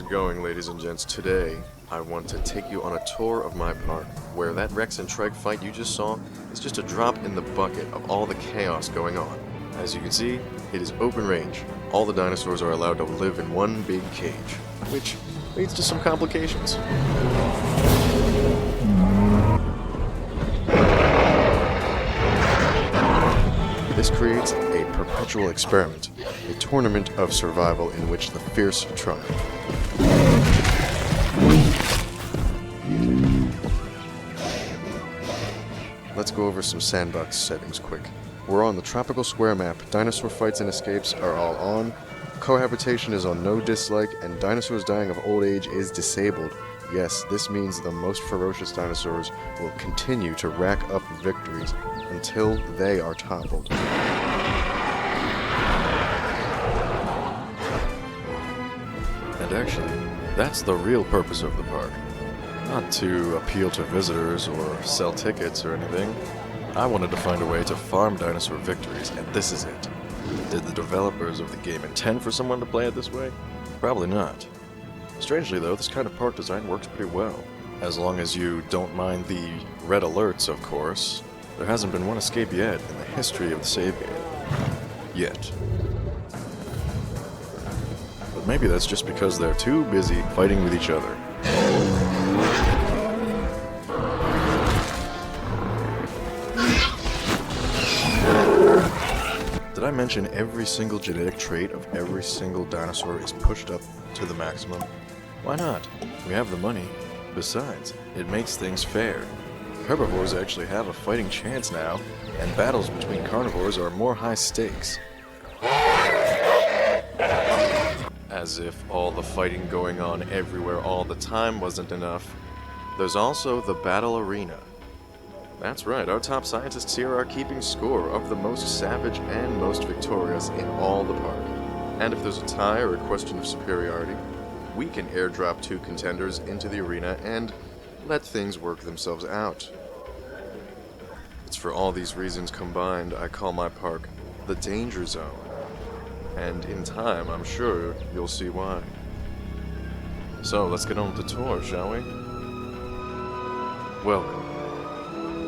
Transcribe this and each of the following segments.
it going, ladies and gents? Today, I want to take you on a tour of my park, where that Rex and Treg fight you just saw is just a drop in the bucket of all the chaos going on. As you can see, it is open range. All the dinosaurs are allowed to live in one big cage, which leads to some complications. This creates a perpetual experiment, a tournament of survival in which the fierce triumph. Let's go over some sandbox settings quick. We're on the tropical square map, dinosaur fights and escapes are all on, cohabitation is on no dislike, and dinosaurs dying of old age is disabled. Yes, this means the most ferocious dinosaurs will continue to rack up victories until they are toppled. And actually, that's the real purpose of the park. Not to appeal to visitors or sell tickets or anything. I wanted to find a way to farm dinosaur victories, and this is it. Did the developers of the game intend for someone to play it this way? Probably not. Strangely though, this kind of park design works pretty well. As long as you don't mind the red alerts, of course. There hasn't been one escape yet in the history of the save game. Yet. But maybe that's just because they're too busy fighting with each other. Did I mention every single genetic trait of every single dinosaur is pushed up to the maximum? Why not? We have the money. Besides, it makes things fair. Herbivores actually have a fighting chance now, and battles between carnivores are more high stakes. As if all the fighting going on everywhere all the time wasn't enough, there's also the battle arena. That's right, our top scientists here are keeping score of the most savage and most victorious in all the park. And if there's a tie or a question of superiority, we can airdrop two contenders into the arena and let things work themselves out. It's for all these reasons combined I call my park the Danger Zone. And in time, I'm sure you'll see why. So, let's get on with the tour, shall we? Welcome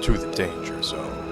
to the Danger Zone.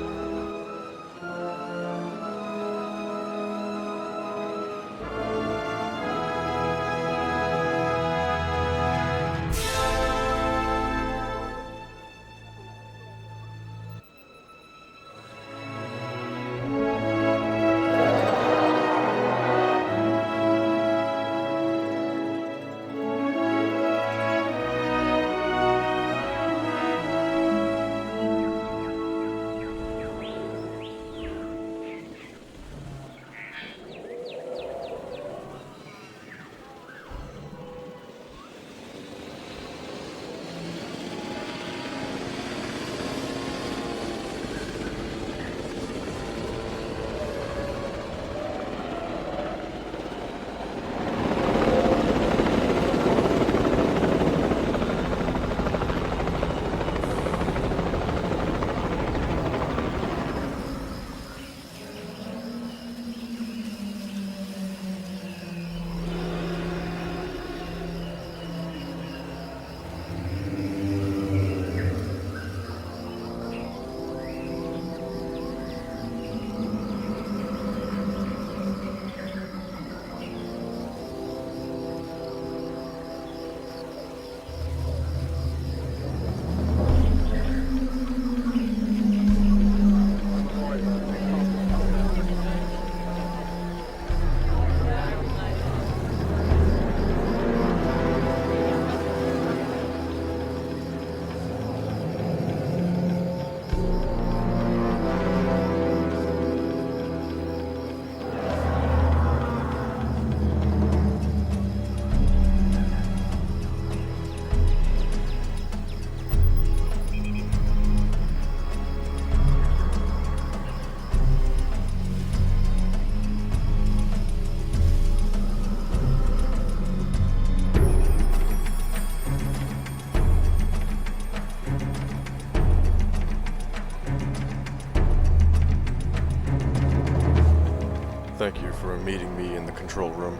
Thank you for meeting me in the control room.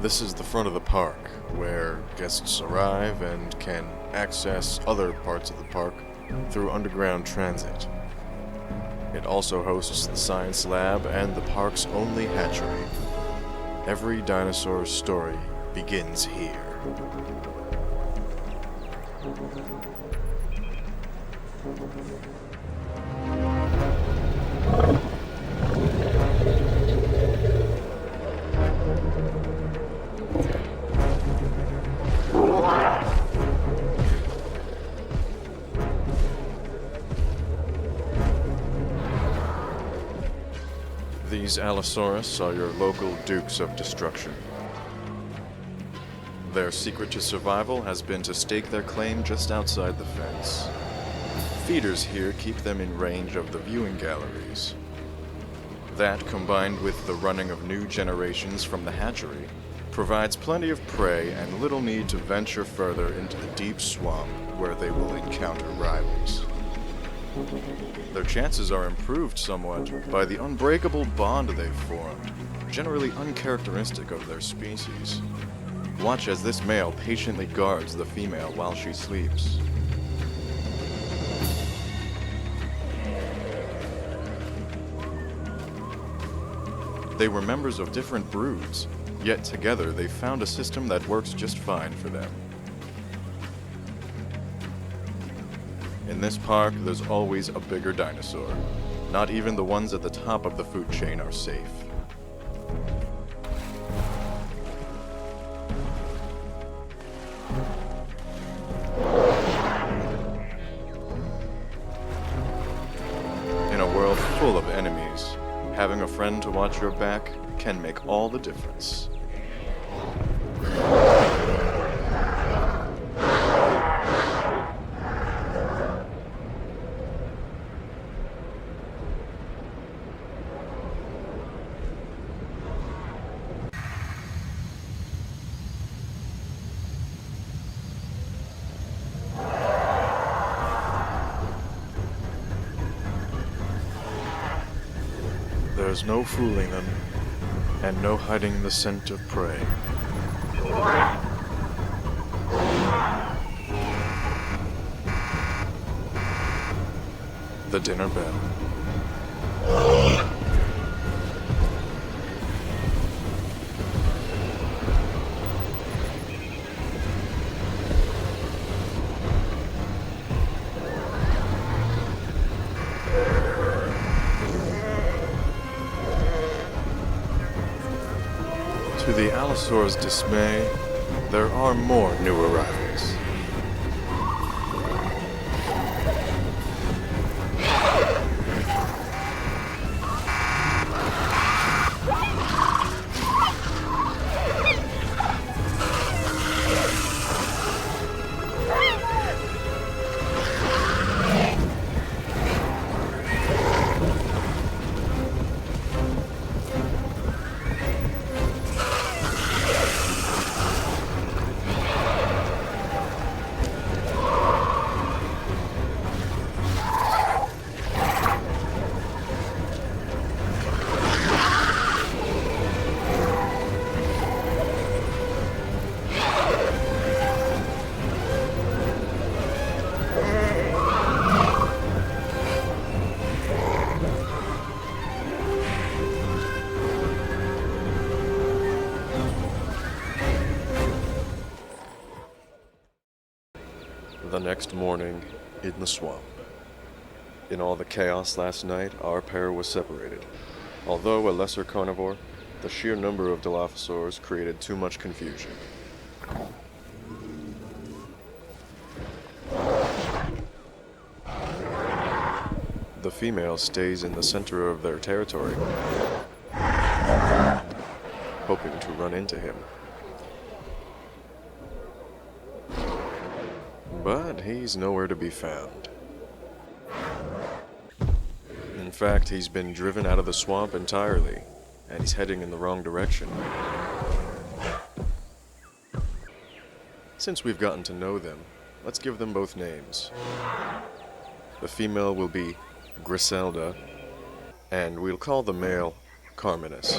This is the front of the park, where guests arrive and can access other parts of the park through underground transit. It also hosts the science lab and the park's only hatchery. Every dinosaur's story begins here. These Allosaurus are your local dukes of destruction. Their secret to survival has been to stake their claim just outside the fence. Feeders here keep them in range of the viewing galleries. That, combined with the running of new generations from the hatchery, provides plenty of prey and little need to venture further into the deep swamp where they will encounter rivals. Their chances are improved somewhat by the unbreakable bond they've formed, generally uncharacteristic of their species. Watch as this male patiently guards the female while she sleeps. They were members of different broods, yet together they found a system that works just fine for them. In this park, there's always a bigger dinosaur. Not even the ones at the top of the food chain are safe. In a world full of enemies, having a friend to watch your back can make all the difference. There's no fooling them, and no hiding the scent of prey. The dinner bell. To the Allosaur's dismay, there are more new arrivals. The next morning, in the swamp. In all the chaos last night, our pair was separated. Although a lesser carnivore, the sheer number of Dilophosaurs created too much confusion. The female stays in the center of their territory, hoping to run into him. But he's nowhere to be found. In fact, he's been driven out of the swamp entirely, and he's heading in the wrong direction. Since we've gotten to know them, let's give them both names. The female will be Griselda, and we'll call the male Carminus.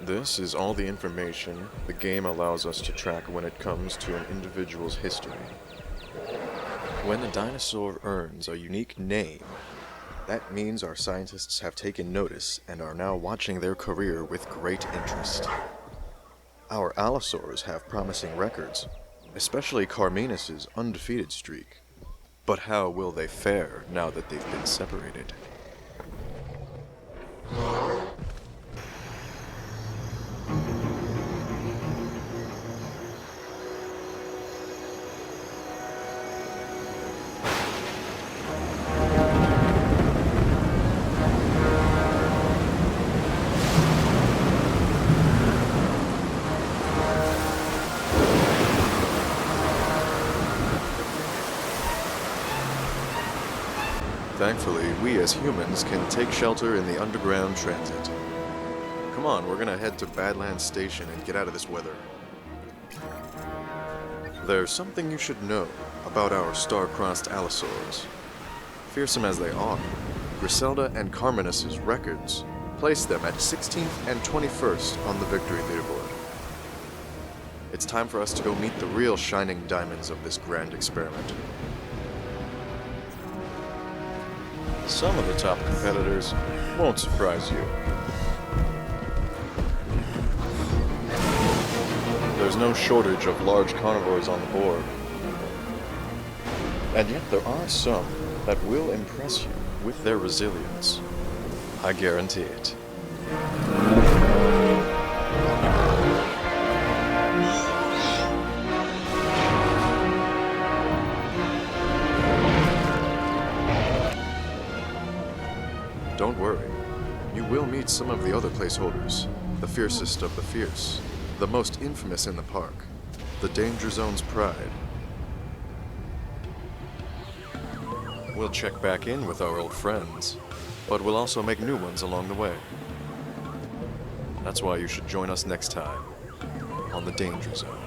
This is all the information the game allows us to track when it comes to an individual's history. When a dinosaur earns a unique name, that means our scientists have taken notice and are now watching their career with great interest. Our allosaurs have promising records, especially Carminus's undefeated streak. But how will they fare now that they've been separated? Thankfully, we as humans can take shelter in the underground transit. Come on, we're gonna head to Badlands Station and get out of this weather. There's something you should know about our star-crossed allosaurs. Fearsome as they are, Griselda and Carminus's records place them at 16th and 21st on the victory leaderboard. It's time for us to go meet the real shining diamonds of this grand experiment. Some of the top competitors won't surprise you. There's no shortage of large carnivores on the board. And yet there are some that will impress you with their resilience. I guarantee it. Don't worry, you will meet some of the other placeholders, the fiercest of the fierce, the most infamous in the park, the Danger Zone's pride. We'll check back in with our old friends, but we'll also make new ones along the way. That's why you should join us next time on the Danger Zone.